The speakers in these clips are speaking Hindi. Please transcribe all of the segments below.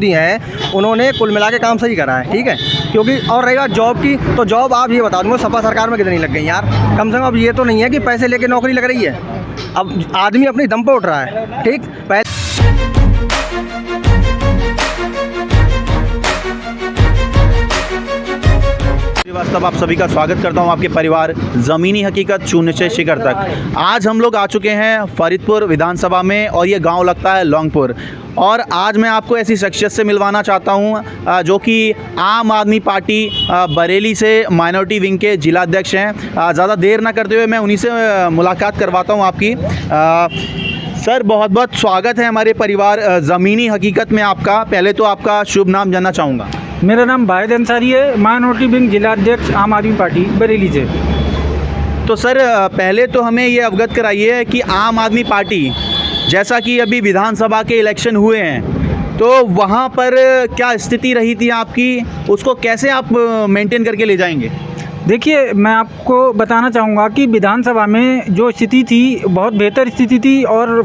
मोदी हैं उन्होंने कुल मिला के काम सही करा है, ठीक है। क्योंकि और रहेगा जॉब की, तो जॉब आप ये बता दूँगा सपा सरकार में कितनी लग गई यार। कम से कम अब ये तो नहीं है कि पैसे लेके नौकरी लग रही है, अब आदमी अपनी दम पे उठ रहा है, ठीक। वास्तव आप सभी का स्वागत करता हूं आपके परिवार ज़मीनी हकीकत शून्य से शिखर तक। आज हम लोग आ चुके हैं फरीदपुर विधानसभा में और ये गांव लगता है लौंगपुर। और आज मैं आपको ऐसी शख्सियत से मिलवाना चाहता हूं जो कि आम आदमी पार्टी बरेली से माइनॉरिटी विंग के जिलाध्यक्ष हैं। ज़्यादा देर ना करते हुए मैं उन्हीं से मुलाकात करवाता हूँ आपकी। सर, बहुत बहुत स्वागत है हमारे परिवार ज़मीनी हकीकत में आपका। पहले तो आपका शुभ नाम जानना चाहूँगा। मेरा नाम बाहिद अंसारी है, माइनॉरिटी विंग जिलाध्यक्ष आम आदमी पार्टी बरेली से। तो सर, पहले तो हमें ये अवगत कराइए कि आम आदमी पार्टी, जैसा कि अभी विधानसभा के इलेक्शन हुए हैं, तो वहाँ पर क्या स्थिति रही थी आपकी, उसको कैसे आप मेंटेन करके ले जाएंगे? देखिए, मैं आपको बताना चाहूँगा कि विधानसभा में जो स्थिति थी बहुत बेहतर स्थिति थी। और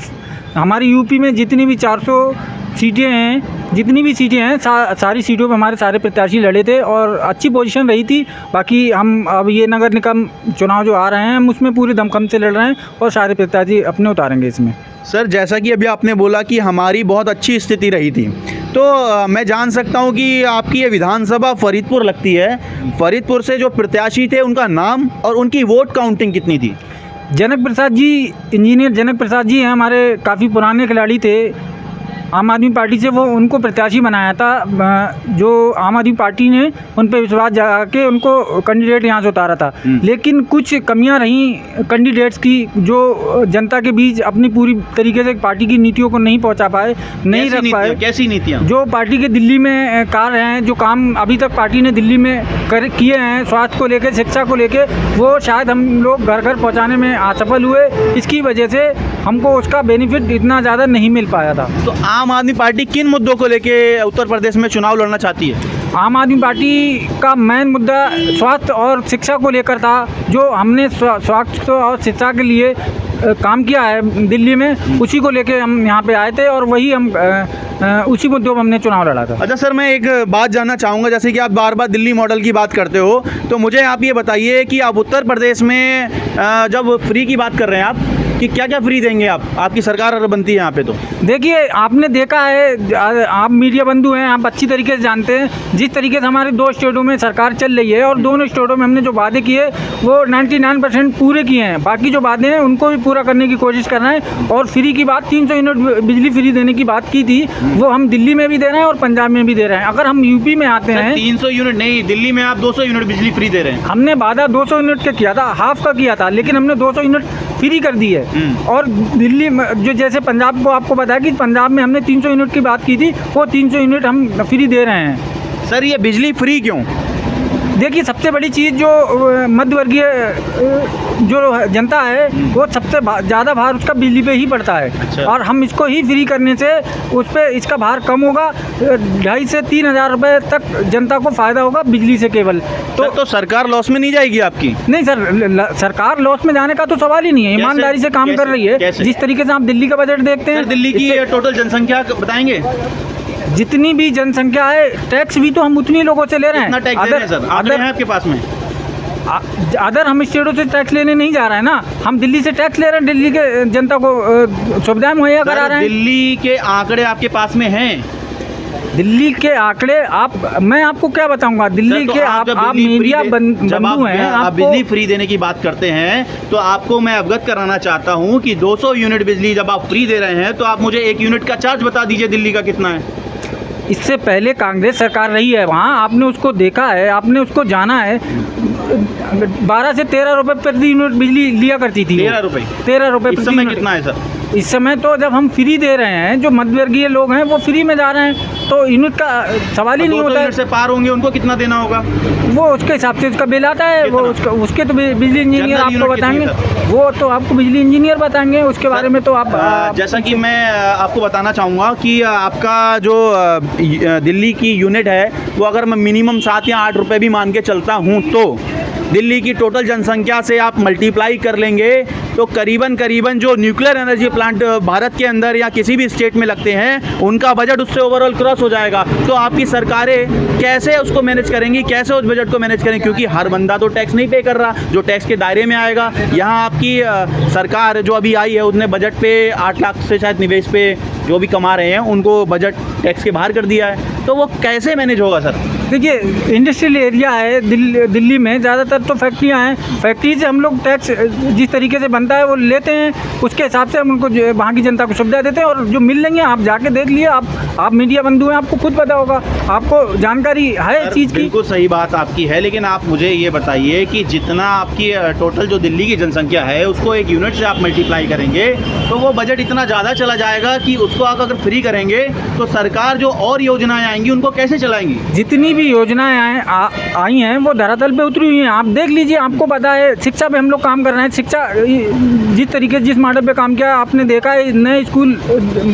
हमारी यूपी में जितनी भी 400 सीटें हैं, जितनी भी सीटें हैं सारी सीटों पे हमारे सारे प्रत्याशी लड़े थे और अच्छी पोजीशन रही थी। बाकी हम अब ये नगर निगम चुनाव जो आ रहे हैं हम उसमें पूरे दमखम से लड़ रहे हैं और सारे प्रत्याशी अपने उतारेंगे इसमें। सर, जैसा कि अभी आपने बोला कि हमारी बहुत अच्छी स्थिति रही थी, तो मैं जान सकता हूं कि आपकी ये विधानसभा फरीदपुर लगती है। फरीदपुर से जो प्रत्याशी थे उनका नाम और उनकी वोट काउंटिंग कितनी थी? जनक प्रसाद जी, इंजीनियर जनक प्रसाद जी हैं, हमारे काफ़ी पुराने खिलाड़ी थे आम आदमी पार्टी से। वो उनको प्रत्याशी बनाया था, जो आम आदमी पार्टी ने उन पर विश्वास जगा के उनको कैंडिडेट यहाँ से उतारा था। लेकिन कुछ कमियां रहीं कैंडिडेट्स की, जो जनता के बीच अपनी पूरी तरीके से पार्टी की नीतियों को नहीं पहुँचा पाए, नहीं रख पाए। कैसी नीतियाँ? जो पार्टी के दिल्ली में कार्य हैं, जो काम अभी तक पार्टी ने दिल्ली में किए हैं, स्वास्थ्य को लेकर, शिक्षा को लेकर, वो शायद हम लोग घर घर पहुँचाने में असफल हुए। इसकी वजह से हमको उसका बेनिफिट इतना ज़्यादा नहीं मिल पाया था। तो आम आदमी पार्टी किन मुद्दों को लेके उत्तर प्रदेश में चुनाव लड़ना चाहती है? आम आदमी पार्टी का मेन मुद्दा स्वास्थ्य और शिक्षा को लेकर था। जो हमने स्वास्थ्य और शिक्षा के लिए काम किया है दिल्ली में, उसी को लेके हम यहाँ पे आए थे और वही हम उसी मुद्दों पर हमने चुनाव लड़ा था। अच्छा सर, मैं एक बात जानना चाहूँगा, जैसे कि आप बार बार दिल्ली मॉडल की बात करते हो, तो मुझे आप ये बताइए कि आप उत्तर प्रदेश में जब फ्री की बात कर रहे हैं आप, कि क्या क्या फ्री देंगे आप? आपकी सरकार अगर बनती है यहाँ पे तो देखिए, आपने देखा है, आप मीडिया बंधु हैं, आप अच्छी तरीके से जानते हैं जिस तरीके से हमारे 2 स्टेटों में सरकार चल रही है और दोनों स्टेटों में हमने जो वादे किए वो 99% पूरे किए हैं। बाकी जो वादे हैं उनको भी पूरा करने की कोशिश कर रहे हैं। और फ्री की बात, 300 यूनिट बिजली फ्री देने की बात की थी, वो हम दिल्ली में भी दे रहे हैं और पंजाब में भी दे रहे हैं। अगर हम यूपी में आते हैं, 300 यूनिट नहीं, दिल्ली में आप 200 यूनिट बिजली फ्री दे रहे हैं। हमने वादा 200 यूनिट का किया था, हाफ का किया था, लेकिन हमने 200 यूनिट फ्री कर दी है। और दिल्ली में जो, जैसे पंजाब को आपको बताया कि पंजाब में हमने 300 यूनिट की बात की थी, वो 300 यूनिट हम फ्री दे रहे हैं। सर, ये बिजली फ्री क्यों? देखिए, सबसे बड़ी चीज़ जो मध्यवर्गीय जो जनता है वो सबसे ज़्यादा भार उसका बिजली पे ही पड़ता है। अच्छा। और हम इसको ही फ्री करने से उस पर इसका भार कम होगा। 2,500 से 3,000 रुपये तक जनता को फ़ायदा होगा बिजली से केवल। तो सरकार लॉस में नहीं जाएगी आपकी? नहीं सर, सरकार लॉस में जाने का तो सवाल ही नहीं है। ईमानदारी से काम कर रही है। जिस तरीके से आप दिल्ली का बजट देखते हैं, दिल्ली की टोटल जनसंख्या बताएंगे? जितनी भी जनसंख्या है, टैक्स भी तो हम उतनी लोगों से ले रहे हैं। अदर आपके पास में अदर हम स्टेटों से टैक्स लेने नहीं जा रहे हैं ना, हम दिल्ली से टैक्स ले रहे हैं, दिल्ली के जनता को सुविधाएं मुहैया करा रहे हैं। दिल्ली के आंकड़े आपके पास में हैं? दिल्ली के आंकड़े मैं आपको क्या बताऊंगा? दिल्ली के आप मीडिया बंधु हैं, आप बिजली फ्री देने की बात करते हैं, तो आपको मैं अवगत कराना चाहता हूं कि 200 यूनिट बिजली जब आप फ्री दे रहे हैं, तो आप मुझे 1 यूनिट का चार्ज बता दीजिए दिल्ली का कितना है? इससे पहले कांग्रेस सरकार रही है वहाँ, आपने उसको देखा है, आपने उसको जाना है। 12 से 13 रुपये प्रति यूनिट बिजली लिया करती थी। 13 रुपये। इस समय कितना है सर? इस समय तो जब हम फ्री दे रहे हैं, जो मध्यवर्गीय लोग हैं वो फ्री में जा रहे हैं, तो यूनिट का सवाल ही नहीं होता है। से पार होंगे, उनको कितना देना होगा? वो उसके हिसाब से उसका बिल आता है, वो उसके तो बिजली इंजीनियर आपको बताएंगे। वो तो आपको बिजली इंजीनियर बताएंगे, उसके बारे में तो आप जैसा कि मैं आपको बताना चाहूँगा कि आपका जो दिल्ली की यूनिट है, वो अगर मैं मिनिमम 7 या 8 रुपये भी मान के चलता हूँ, तो दिल्ली की टोटल जनसंख्या से आप मल्टीप्लाई कर लेंगे तो करीबन जो न्यूक्लियर एनर्जी प्लांट भारत के अंदर या किसी भी स्टेट में लगते हैं उनका बजट उससे ओवरऑल क्रॉस हो जाएगा। तो आपकी सरकारें कैसे उसको मैनेज करेंगी, कैसे उस बजट को मैनेज करेंगी, क्योंकि हर बंदा तो टैक्स नहीं पे कर रहा जो टैक्स के दायरे में आएगा। यहाँ आपकी सरकार जो अभी आई है उसने बजट पे 8 लाख से शायद निवेश पे जो भी कमा रहे हैं उनको बजट टैक्स के बाहर कर दिया है, तो वो कैसे मैनेज होगा सर? देखिए, इंडस्ट्रियल एरिया है दिल्ली में, ज़्यादातर तो फैक्ट्रियाँ हैं। फैक्ट्री से हम लोग टैक्स जिस तरीके से बनता है वो लेते हैं, उसके हिसाब से हम उनको वहाँ की जनता को सुविधा देते हैं। और जो मिल रही है आप जाके देख लिए, आप मीडिया बंधु हैं, आपको खुद पता होगा, आपको जानकारी है चीज़ की। बिल्कुल सही बात आपकी है, लेकिन आप मुझे ये बताइए कि जितना आपकी टोटल जो दिल्ली की जनसंख्या है उसको एक यूनिट से आप मल्टीप्लाई करेंगे तो वो बजट इतना ज़्यादा चला जाएगा कि उसको आप अगर फ्री करेंगे तो सरकार जो और योजनाएं आएंगी उनको कैसे चलाएंगी? जितनी भी योजनाएं आई हैं वो धरातल पे उतरी हुई हैं। आप देख लीजिए, आपको पता है शिक्षा पे हम लोग काम कर रहे हैं। शिक्षा जिस तरीके से जिस मॉडल पे काम किया आपने देखा है, नए स्कूल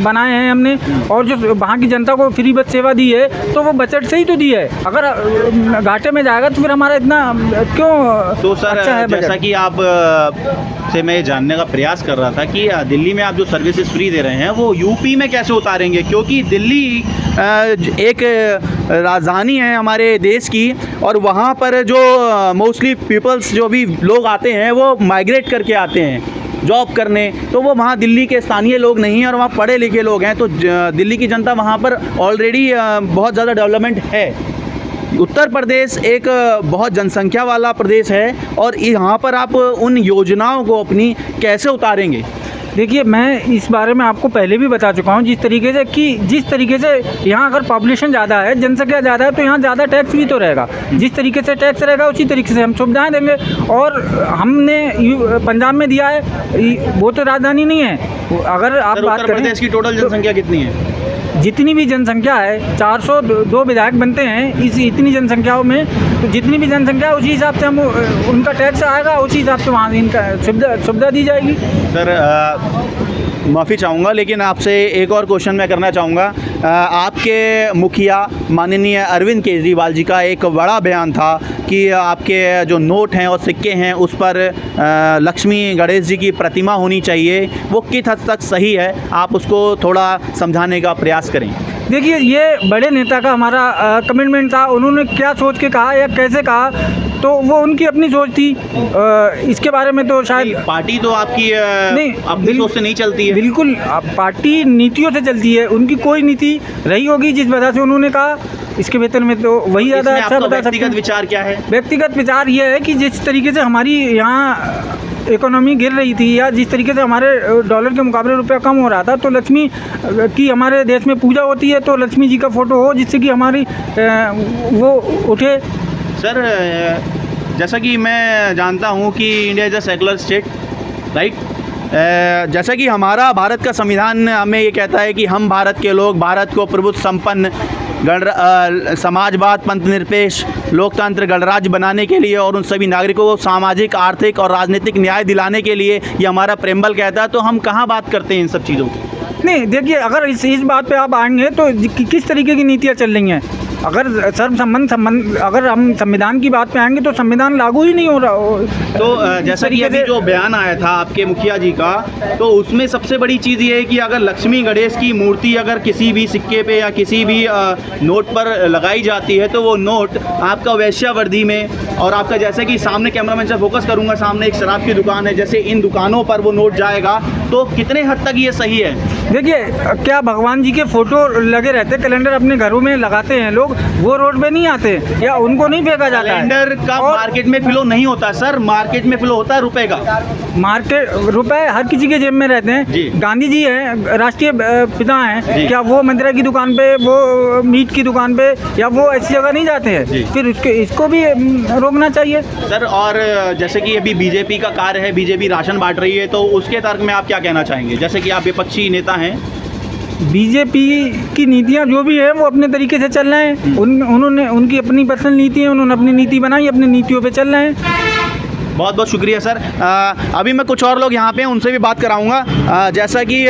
बनाए हैं हमने, और जो वहाँ की जनता को फ्री बस सेवा दी है तो वो बजट से ही तो दी है। अगर घाटे में जाएगा तो फिर हमारा इतना क्यों? तो सर अच्छा है जैसा कि आप से मैं जानने का प्रयास कर रहा था कि दिल्ली में आप जो सर्विसेज फ्री दे रहे हैं वो यूपी में कैसे उतारेंगे, क्योंकि दिल्ली एक राजधानी है हमारे देश की और वहाँ पर जो मोस्टली पीपल्स जो भी लोग आते हैं वो माइग्रेट करके आते हैं जॉब करने, तो वो वहाँ दिल्ली के स्थानीय लोग नहीं हैं और वहाँ पढ़े लिखे लोग हैं। तो दिल्ली की जनता वहाँ पर ऑलरेडी बहुत ज़्यादा डेवलपमेंट है। उत्तर प्रदेश एक बहुत जनसंख्या वाला प्रदेश है और यहाँ पर आप उन योजनाओं को अपनी कैसे उतारेंगे? देखिए, मैं इस बारे में आपको पहले भी बता चुका हूँ, जिस तरीके से यहाँ अगर पॉपुलेशन ज़्यादा है, जनसंख्या ज़्यादा है, तो यहाँ ज़्यादा टैक्स भी तो रहेगा। जिस तरीके से टैक्स रहेगा उसी तरीके से हम सुविधाएं देंगे। और हमने पंजाब में दिया है, वो तो राजधानी नहीं है। अगर आप बात करें, उत्तर प्रदेश की टोटल जनसंख्या कितनी है? जितनी भी जनसंख्या है, 402 विधायक बनते हैं इतनी जनसंख्याओं में, तो जितनी भी जनसंख्या है उसी हिसाब से हम उनका टैक्स आएगा, उसी हिसाब से वहाँ इनका सुविधा दी जाएगी। सर माफ़ी चाहूँगा, लेकिन आपसे एक और क्वेश्चन मैं करना चाहूँगा। आपके मुखिया माननीय अरविंद केजरीवाल जी का एक बड़ा बयान था कि आपके जो नोट हैं और सिक्के हैं उस पर लक्ष्मी गणेश जी की प्रतिमा होनी चाहिए। वो किस हद तक सही है, आप उसको थोड़ा समझाने का प्रयास करें। देखिए, ये बड़े नेता का हमारा कमिटमेंट था। उन्होंने क्या सोच के कहा या कैसे कहा तो वो उनकी अपनी सोच थी। इसके बारे में तो शायद पार्टी तो आपकी नहीं अपनी सोच से नहीं चलती है। बिल्कुल, पार्टी नीतियों से चलती है। उनकी कोई नीति रही होगी जिस वजह से उन्होंने कहा। इसके वेतन में तो वही ज़्यादा अच्छा बता सकते हैं। व्यक्तिगत विचार क्या है? व्यक्तिगत विचार ये है कि जिस तरीके से हमारी यहाँ इकोनॉमी गिर रही थी या जिस तरीके से हमारे डॉलर के मुकाबले रुपया कम हो रहा था, तो लक्ष्मी की हमारे देश में पूजा होती है, तो लक्ष्मी जी का फ़ोटो हो जिससे कि हमारी वो उठे। सर जैसा कि मैं जानता हूँ कि India is a secular state, right? जैसा कि हमारा भारत का संविधान हमें ये कहता है कि हम भारत के लोग भारत को प्रभुत्व संपन्न समाजवाद, पंथ निरपेक्ष, लोकतंत्र, गणराज्य बनाने के लिए और उन सभी नागरिकों को सामाजिक, आर्थिक और राजनीतिक न्याय दिलाने के लिए ये हमारा प्रेमबल कहता है। तो हम कहाँ बात करते हैं इन सब चीज़ों की? नहीं, देखिए, अगर इस बात पे आप आएंगे तो किस तरीके की नीतियाँ चल रही हैं। अगर सर्वसम्मत अगर हम संविधान की बात पे आएंगे तो संविधान लागू ही नहीं हो रहा। तो जैसा कि अभी जो बयान आया था आपके मुखिया जी का, तो उसमें सबसे बड़ी चीज़ ये है कि अगर लक्ष्मी गणेश की मूर्ति अगर किसी भी सिक्के पे या किसी भी नोट पर लगाई जाती है तो वो नोट आपका वेश्यावर्दी में, और आपका जैसे कि सामने कैमरामैन से फोकस करूँगा, सामने एक शराब की दुकान है, जैसे इन दुकानों पर वो नोट जाएगा, तो कितने हद तक ये सही है? देखिए, क्या भगवान जी के फ़ोटो लगे रहते, कैलेंडर अपने घरों में लगाते हैं लोग, वो रोड पे नहीं आते या उनको नहीं फेंका जाता है? कैलेंडर का मार्केट में फ्लो नहीं होता सर, मार्केट में फ्लो होता है रुपए का। मार्केट रुपए हर किसी के जेब में रहते हैं। गांधी जी हैं, राष्ट्रीय पिता हैं, क्या वो मंदिरा की दुकान पे, वो मीट की दुकान पे या वो ऐसी जगह नहीं जाते हैं? फिर इसको भी रोकना चाहिए सर। और जैसे कि अभी बीजेपी का कार्य है, बीजेपी राशन बांट रही है, तो उसके तर्क में आप क्या कहना चाहेंगे? जैसे कि आप विपक्षी नेता हैं। बीजेपी की नीतियाँ जो भी है वो अपने तरीके से चल रहे हैं। उन्होंने उनकी अपनी पर्सनल नीति है, उन्होंने अपनी नीति बनाई, अपनी नीतियों पे चल रहे हैं। बहुत बहुत शुक्रिया सर। अभी मैं कुछ और लोग यहाँ पे हैं, उनसे भी बात कराऊंगा। जैसा कि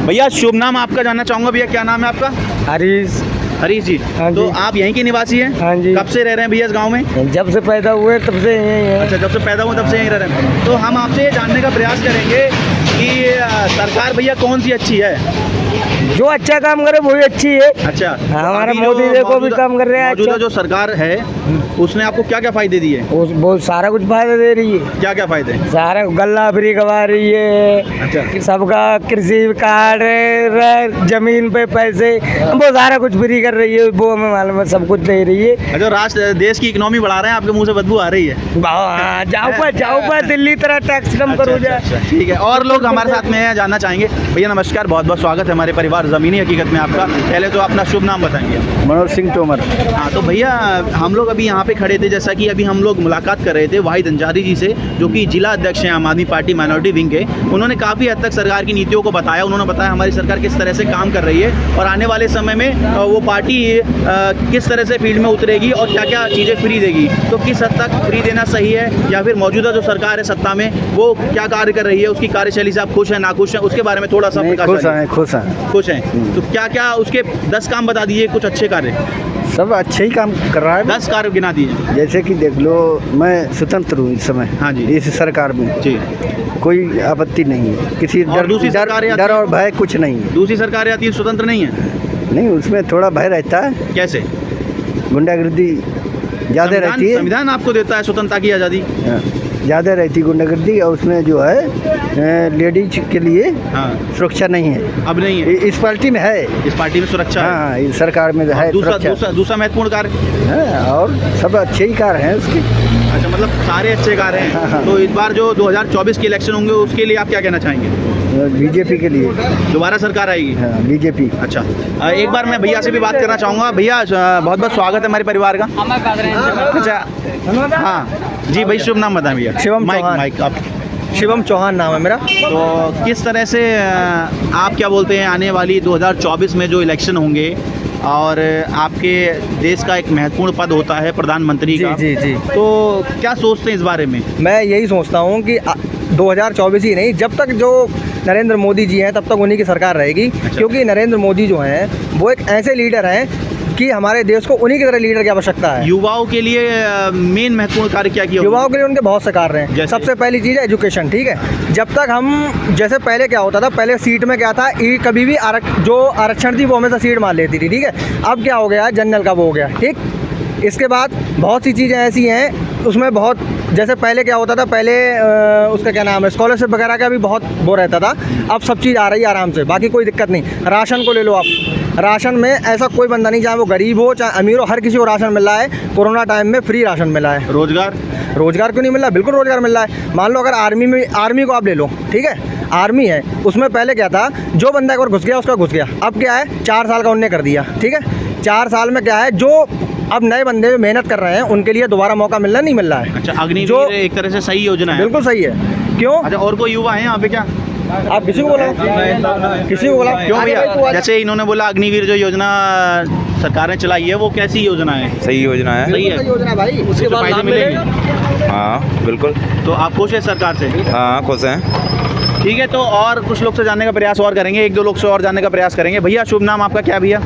भैया शुभ नाम आपका जानना चाहूँगा। भैया क्या नाम है आपका? हरीश। हरीश जी, हाँ तो जी। आप यहीं के निवासी हैं? हाँ जी। कब से रह रहे हैं भैया इस गांव में? जब से पैदा हुए तब से यही है। अच्छा, जब से पैदा हुए तब से यहीं रह रहे हैं। तो हम आपसे ये जानने का प्रयास करेंगे कि सरकार भैया कौन सी अच्छी है? जो अच्छा काम करे वही अच्छी है। अच्छा, हमारा अभी जो मोदी देखो भी काम कर रहे हैं मौजूदा अच्छा। जो सरकार है उसने आपको क्या क्या फायदे दिए? वो बहुत सारा कुछ फायदा दे रही है। क्या क्या फायदे? सारा गल्ला फ्री करवा रही है। अच्छा। सबका कृषि कार्ड, जमीन पे पैसे, वो सारा कुछ फ्री कर रही है। वो हमें मालूम है, सब कुछ दे रही है। अच्छा, राष्ट्र देश की इकोनॉमी बढ़ा रहे हैं, आपके मुंह से बदबू आ रही है। हाँ, जाओ पर दिल्ली तरह टैक्स कम करो अच्छा, जा। अच्छा, ठीक है। और लोग हमारे साथ में हैं, जानना चाहेंगे। भैया नमस्कार, बहुत बहुत स्वागत है हमारे परिवार ज़मीनी हकीकत में आपका। पहले तो अपना शुभ नाम बताएंगे। मनोज सिंह तोमर। हाँ, तो भैया हम लोग अभी यहाँ पे खड़े थे, जैसा कि अभी हम लोग मुलाकात कर रहे थे वाहिद अंजारी जी से, जो कि जिला अध्यक्ष हैं आम आदमी पार्टी माइनॉरिटी विंग के। उन्होंने काफ़ी हद तक सरकार की नीतियों को बताया। उन्होंने बताया हमारी सरकार किस तरह से काम कर रही है और आने वाले समय में वो पार्टी किस तरह से फील्ड में उतरेगी और क्या क्या चीज़ें फ्री देगी। तो किस हद तक फ्री देना सही है, या फिर मौजूदा जो सरकार है सत्ता में वो क्या कार्य कर रही है, उसकी कार्यशैली से आप खुश हैं, नाखुश हैं, उसके बारे में थोड़ा सा प्रकाश डालिए। खुश हैं। तो क्या क्या उसके 10 काम बता दीजिए, कुछ अच्छे कार्य। सब अच्छे ही काम कर रहा है। 10 कार्य गिना दिए। जैसे कि देख लो, मैं स्वतंत्र हूँ इस समय। हाँ जी। इस सरकार में जी। कोई आपत्ति नहीं है, किसी और दूसरी सरकार आती डर है? और भय कुछ नहीं है। दूसरी सरकार आती है, स्वतंत्र नहीं है। नहीं, उसमें थोड़ा भय रहता है, कैसे? गुंडागर्दी ज़्यादा रहती है। संविधान आपको देता है स्वतंत्रता की आज़ादी। ज़्यादा रहती गुंडागर्दी, और उसमें जो है लेडीज के लिए हाँ, सुरक्षा नहीं है। अब नहीं है। इस पार्टी में है। इस पार्टी में सुरक्षा है। हाँ, इस सरकार में है सुरक्षा। दूसरा महत्वपूर्ण कार्य। हाँ, और सब अच्छे ही कार्य हैं उसके। अच्छा, मतलब सारे अच्छे कार्य हैं। हाँ, हाँ। तो इस बार जो 2024 के इलेक्शन होंगे उसके लिए आप क्या कहना चाहेंगे? बीजेपी के लिए। दोबारा सरकार आएगी? हाँ, बीजेपी। अच्छा, एक बार मैं भैया से भी बात करना चाहूँगा। भैया बहुत बहुत स्वागत है हमारे परिवार का। अच्छा, हाँ जी, भाई शुभ नाम बताएं भैया। शिवम माइक चौहान। माइक आप। शिवम चौहान नाम है मेरा। तो किस तरह से आप क्या बोलते हैं, आने वाली 2024 में जो इलेक्शन होंगे और आपके देश का एक महत्वपूर्ण पद होता है प्रधानमंत्री का, जी, जी, जी। तो क्या सोचते हैं इस बारे में? मैं यही सोचता हूँ कि 2024 ही नहीं, जब तक जो नरेंद्र मोदी जी हैं तब तक उन्हीं की सरकार रहेगी। क्योंकि नरेंद्र मोदी जो हैं वो एक ऐसे लीडर हैं कि हमारे देश को उन्हीं की तरह लीडर की आवश्यकता है। युवाओं के लिए मेन महत्वपूर्ण कार्य क्या किया? युवाओं के लिए उनके बहुत से कार्य हैं। जैसे? सबसे पहली चीज़ है एजुकेशन, ठीक है। जब तक हम, जैसे पहले क्या होता था, पहले सीट में क्या था, कभी भी जो आरक्षण थी वो हमेशा सीट मार लेती थी, ठीक है। अब क्या हो गया, जनरल का वो हो गया, ठीक। इसके बाद बहुत सी चीज़ें ऐसी हैं उसमें बहुत, जैसे पहले क्या होता था, पहले उसका क्या नाम है, स्कॉलरशिप वगैरह का भी बहुत वो रहता था। अब सब चीज़ आ रही है आराम से, बाकी कोई दिक्कत नहीं। राशन को ले लो आप, राशन में ऐसा कोई बंदा नहीं, चाहे वो गरीब हो चाहे अमीर हो, हर किसी को राशन मिल रहा है। कोरोना टाइम में फ्री राशन मिला है। रोज़गार क्यों नहीं मिल रहा? बिल्कुल रोज़गार मिल रहा है। मान लो अगर आर्मी को आप ले लो, ठीक है, आर्मी है, उसमें पहले क्या था, जो बंदा एक बार घुस गया उसका घुस गया। अब क्या है, 4 साल का उन्होंने कर दिया, ठीक है। 4 साल में क्या है, जो अब नए बंदे मेहनत कर रहे हैं उनके लिए दोबारा मौका मिलना नहीं मिल रहा है। अच्छा, अग्निवीर एक तरह से सही योजना है। बिल्कुल सही है। क्यों? अच्छा, और कोई युवा है यहाँ पे क्या? आप किसी को बोला? किसी को बोला? क्यों भैया? जैसे इन्होंने बोला अग्निवीर जो योजना सरकार ने चलाई है वो कैसी योजना है? सही योजना है। सही है योजना भाई, उसके फायदे मिलेंगे। हाँ बिल्कुल। तो आप खुश है सरकार से? हाँ खुश हैं। ठीक है, तो और कुछ लोग से जानने का प्रयास और करेंगे, 1-2 लोग से और जानने का प्रयास करेंगे। भैया शुभ नाम आपका क्या भैया?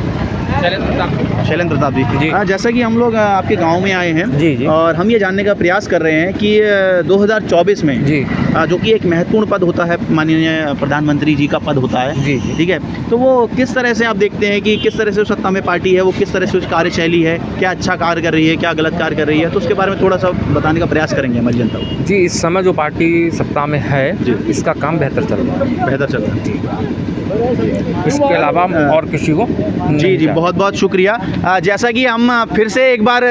शैलेंद्र प्रताप जी। हाँ, जैसा कि हम लोग आपके गांव में आए हैं जी, जी। और हम ये जानने का प्रयास कर रहे हैं कि 2024 में जी, जो कि एक महत्वपूर्ण पद होता है, माननीय प्रधानमंत्री जी का पद होता है, जी, जी। ठीक है, तो वो किस तरह से आप देखते हैं कि किस तरह से सत्ता में पार्टी है, वो किस तरह से उसकी कार्यशैली है, क्या अच्छा कार्य कर रही है, क्या गलत कार्य कर रही है, तो उसके बारे में थोड़ा सा बताने का प्रयास करेंगे हमारी जनता को। जी, इस समय जो पार्टी सत्ता में है जी। इसका काम बेहतर चल रहा है। बेहतर चल रहा है। इसके अलावा और किसी को जी जी, बहुत बहुत शुक्रिया। जैसा कि हम फिर से एक बार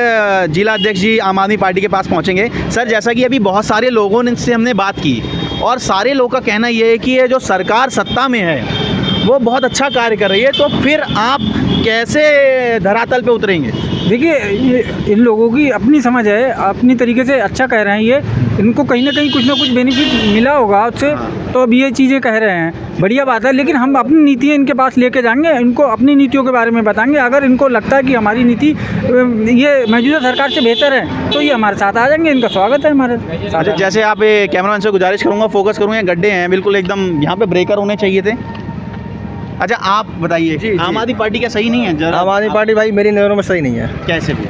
जिला अध्यक्ष जी आम आदमी पार्टी के पास पहुंचेंगे। सर, जैसा कि अभी बहुत सारे लोगों से हमने बात की और सारे लोगों का कहना ये है कि ये जो सरकार सत्ता में है वो बहुत अच्छा कार्य कर रही है, तो फिर आप कैसे धरातल पे उतरेंगे? देखिए, ये इन लोगों की अपनी समझ है, अपनी तरीके से अच्छा कह रहे हैं। ये इनको कहीं ना कहीं कुछ ना कुछ बेनिफिट मिला होगा उससे, तो अब ये चीज़ें कह रहे हैं, बढ़िया बात है। लेकिन हम अपनी नीतियाँ इनके पास लेके जाएंगे, इनको अपनी नीतियों के बारे में बताएंगे। अगर इनको लगता है कि हमारी नीति ये मौजूदा सरकार से बेहतर है तो ये हमारे साथ आ जाएंगे, इनका स्वागत है हमारे साथ। अच्छा, जैसे आप कैमरामैन से गुजारिश करूँगा, फोकस करूँगा, गड्ढे हैं बिल्कुल एकदम, यहाँ पे ब्रेकर होने चाहिए थे। अच्छा आप बताइए, आम आदमी पार्टी क्या सही नहीं है? जरा आम आदमी पार्टी भाई मेरी नज़रों में सही नहीं है। कैसे भी?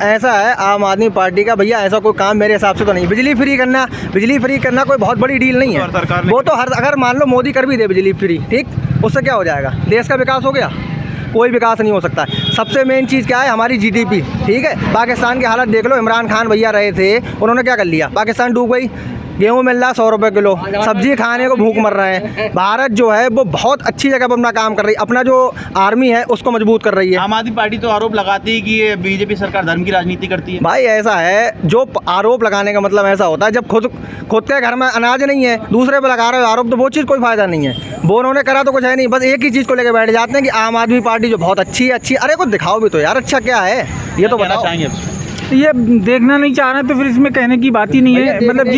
ऐसा है आम आदमी पार्टी का भैया, ऐसा कोई काम मेरे हिसाब से तो नहीं। बिजली फ्री करना कोई बहुत बड़ी डील नहीं और सरकार है। ने वो तो अगर मान लो मोदी कर भी दे बिजली फ्री, ठीक, उससे क्या हो जाएगा? देश का विकास हो गया? कोई विकास नहीं हो सकता है। सबसे मेन चीज़ क्या है? हमारी जीडीपी, ठीक है। पाकिस्तान की हालत देख लो, इमरान खान भैया रहे थे, उन्होंने क्या कर लिया? पाकिस्तान डूब गई। गेहूँ मिल रहा 100 रुपये किलो, सब्जी खाने को भूख मर रहे हैं। भारत जो है वो बहुत अच्छी जगह पर अपना काम कर रही है, अपना जो आर्मी है उसको मजबूत कर रही है। आम आदमी पार्टी तो आरोप लगाती है कि ये बीजेपी सरकार धर्म की राजनीति करती है। भाई ऐसा है, जो आरोप लगाने का मतलब ऐसा होता है जब खुद के घर में अनाज नहीं है, दूसरे पे लगा रहे हो आरोप, तो वो चीज़ कोई फ़ायदा नहीं है। वो उन्होंने करा तो कुछ है नहीं, बस एक ही चीज़ को लेकर बैठ जाते हैं कि आम आदमी पार्टी जो बहुत अच्छी है। अरे कुछ दिखाओ भी तो यार, अच्छा क्या है ये तो बताओ। चाहेंगे ये देखना नहीं चाह रहे तो फिर इसमें कहने की बात ही नहीं है। मतलब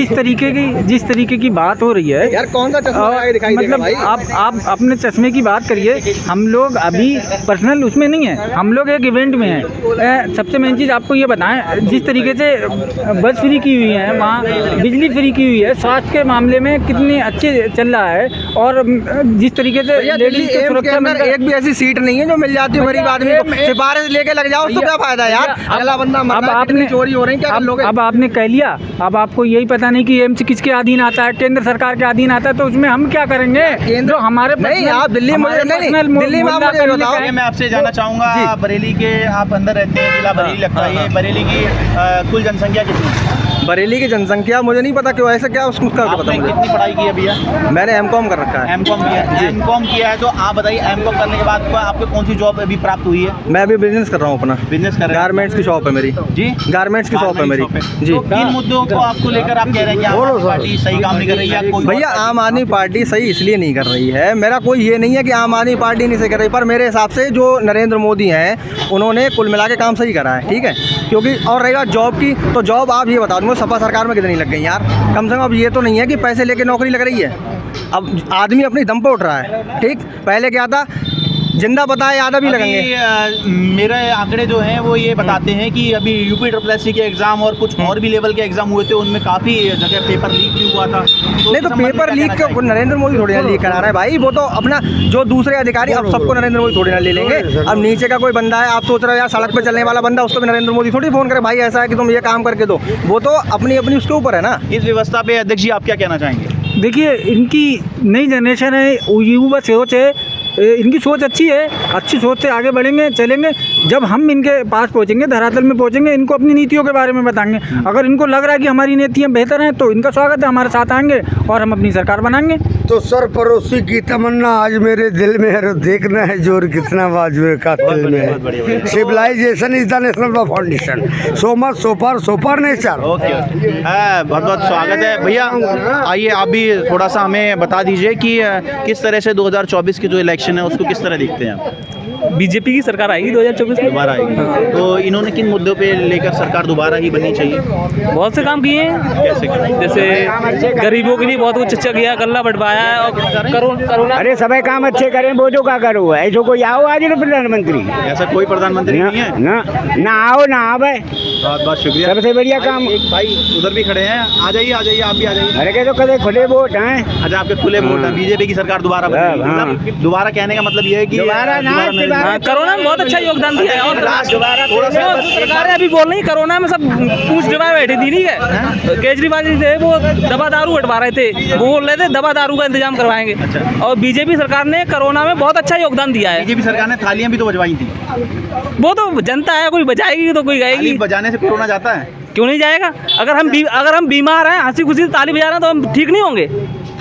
जिस तरीके की बात हो रही है यार, कौन सा चश्मा लगा के दिखाई देगा मतलब भाई? आप अपने चश्मे की बात करिए। हम लोग अभी पर्सनल उसमें नहीं है, हम लोग एक इवेंट में हैं। सबसे मेन चीज़ आपको ये बताएं, जिस तरीके से बस फ्री की हुई है, वहाँ बिजली फ्री की हुई है, स्वास्थ्य के मामले में कितने अच्छे चल रहा है। और जिस तरीके से दिल्ली एम्स के अंदर एक भी ऐसी सीट नहीं है जो मिल जाती है गरीब आदमी को। सिफारिश लेके लग जाओ, उससे क्या फायदा यार? अगला बंदा मर रहा है, कितनी चोरी हो रही है, क्या कर लोगे? अब आपने कह लिया, अब आपको यही पता नहीं कि एम्स किसके अधीन आता है, केंद्र सरकार के अधीन आता है, तो उसमें हम क्या करेंगे? जो हमारे नहीं, आप दिल्ली में दिल्ली में आप मुझे बताओ। मैं आपसे जानना चाहूँगा, बरेली के आप अंदर रहते हैं, जिला बरेली लगता है, ये बरेली की कुल जनसंख्या कितनी है? बरेली की जनसंख्या मुझे नहीं पता, क्यों ऐसा क्या उसका पता आपने मुझे। कितनी पढ़ाई की है भैया? मैंने एमकॉम कर रखा है। एमकॉम किया है? एमकॉम किया है, तो आप बताइए एमकॉम करने के बाद आपको कौन सी जॉब अभी प्राप्त हुई है? मैं अभी बिजनेस कर रहा हूँ अपना, बिजनेस कर रहे हैं? गारमेंट्स की शॉप है मेरी जी, गारमेंट्स की शॉप है मेरी जी। तो किन मुद्दों को आपको लेकर आप कह रहे हैं कि आम आदमी पार्टी सही काम नहीं कर रही है? कोई भैया आम आदमी पार्टी सही इसलिए नहीं कर रही है, मेरा कोई ये नहीं है कि आम आदमी पार्टी नहीं सही कर रही, पर मेरे हिसाब से जो नरेंद्र मोदी हैं उन्होंने कुल मिला के काम सही करा है, ठीक है। क्योंकि और रही बात जॉब की, तो जॉब आप ये बता दूँगा सपा सरकार में कितनी लग गई यार? कम से कम अब ये तो नहीं है कि पैसे लेके नौकरी लग रही है। अब आदमी अपनी दम पे उठ रहा है, ठीक। पहले क्या था, जिंदा बताए आधा भी लगेंगे। मेरे आंकड़े जो हैं वो ये बताते हैं कि अभी यूपी SSC के एग्जाम और कुछ और भी लेवल के एग्जाम हुए थे, उनमें काफ़ी जगह पेपर लीक भी हुआ था। नहीं तो पेपर लीक क्यों? नरेंद्र मोदी थोड़ी ना लीक करा रहा है भाई, वो तो अपना जो दूसरे अधिकारी, अब सबको नरेंद्र मोदी थोड़ी ना ले लेंगे। अब नीचे का कोई बंदा है, आप सोच रहे हो यार सड़क पे चलने वाला बंदा, उसको भी नरेंद्र मोदी थोड़ी फोन करे भाई ऐसा है कि तुम ये काम करके दो। वो तो अपनी अपनी उसके ऊपर है ना। इस व्यवस्था पे अध्यक्ष जी आप क्या कहना चाहेंगे? देखिए, इनकी नई जनरेशन है, युवा सोच है, इनकी सोच अच्छी है, अच्छी सोच से आगे बढ़ेंगे, चलेंगे। जब हम इनके पास पहुंचेंगे, धरातल में पहुंचेंगे, इनको अपनी नीतियों के बारे में बताएंगे। अगर इनको लग रहा है कि हमारी नीतियाँ बेहतर हैं तो इनका स्वागत है, हमारे साथ आएंगे और हम अपनी सरकार बनाएंगे। तो सरपरोसी की तमन्ना आज मेरे दिल में है, देखना है जोर कितना बाजुए का दिल में है। Civilization is the national foundation, so much so far nature. Okay, बहुत बहुत स्वागत है भैया। आइए आप भी थोड़ा सा हमें बता दीजिए कि किस तरह से 2024 की जो इलेक्शन है उसको किस तरह देखते हैं आप? बीजेपी की सरकार आएगी 2024 में, दोबारा आएगी, तो इन्होंने किन मुद्दों पे लेकर सरकार दोबारा ही बननी चाहिए? बहुत से काम किए हैं। कैसे करें? जैसे गरीबों के लिए बहुत कुछ अच्छा किया, गल्ला बढ़वाया है और करोना। अरे सभी काम अच्छे करें, वो जो का करो ऐसो कोई आओ आज ना प्रधानमंत्री, ऐसा कोई प्रधानमंत्री नहीं है? ना आओ ना आवे। बहुत बहुत शुक्रिया। सबसे बढ़िया काम। एक भाई उधर भी खड़े हैं, आ जाइए आप भी आ जाइए। अरे कहते कदे खुले वोट हैं। अच्छा, आपके खुले वोट है, बीजेपी की सरकार दोबारा बनेगी। मतलब दोबारा कहने का मतलब ये है कि कोरोना में बहुत अच्छा योगदान दिया है। और सरकारें अभी बोल रही कोरोना में सब पूछ दबाए बैठी थी, ठीक है। केजरीवाल जी थे वो दवा दारू हटवा रहे थे, वो बोल रहे थे दवा दारू का इंतजाम करवाएंगे। और बीजेपी सरकार ने कोरोना में बहुत अच्छा योगदान दिया है। बीजेपी सरकार ने थालियां भी तो बजवाई थी। वो तो जनता है, कोई बजाएगी तो कोई गाएगी। बजाने से कोरोना जाता है? क्यों नहीं जाएगा? अगर हम बीमार हैं, हंसी खुशी से ताली बजा रहे हैं, तो हम ठीक नहीं होंगे?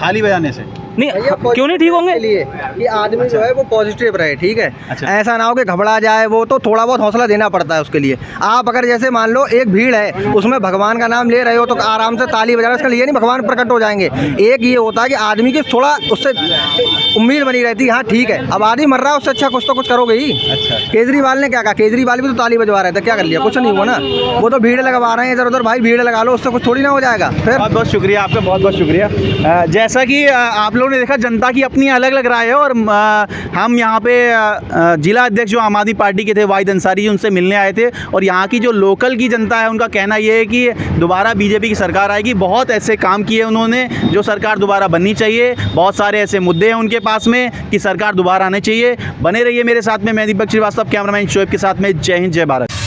थाली बजाने से नहीं, क्यों नहीं ठीक होंगे? लिए कि आदमी जो है वो पॉजिटिव रहे, ठीक है। अच्छा। ऐसा ना हो कि घबरा जाए, वो तो थोड़ा बहुत हौसला देना पड़ता है उसके लिए। आप अगर जैसे मान लो एक भीड़ है, उसमें भगवान का नाम ले रहे हो तो आराम से ताली बजा रहे हो, इसका लिए नहीं भगवान प्रकट हो जाएंगे। एक ये होता है कि आदमी की थोड़ा उससे उम्मीद बनी रहती है, हाँ ठीक है अब आदमी मर रहा है, उससे अच्छा कुछ तो कुछ करोगे ही। अच्छा। केजरीवाल ने क्या कहा? केजरीवाल भी तो ताली बजवा रहे थे, क्या कर लिया? कुछ नहीं हुआ ना। वो तो भीड़ लगवा रहे हैं इधर उधर, भाई भीड़ लगा लो, उससे कुछ थोड़ी ना हो जाएगा। फिर बहुत बहुत शुक्रिया आपका, बहुत बहुत शुक्रिया। जैसा कि आप लोग लोगों ने देखा जनता की अपनी अलग अलग राय है और हम यहाँ पे जिला अध्यक्ष जो आम आदमी पार्टी के थे वाहिद अंसारी जी, उनसे मिलने आए थे और यहाँ की जो लोकल की जनता है उनका कहना ये है कि दोबारा बीजेपी की सरकार आएगी। बहुत ऐसे काम किए उन्होंने जो सरकार दोबारा बननी चाहिए, बहुत सारे ऐसे मुद्दे हैं उनके पास में कि सरकार दोबारा आनी चाहिए। बने रहिए मेरे साथ में, मैं दीपक श्रीवास्तव, कैमरामैन शोएब के साथ में। जय हिंद, जय भारत।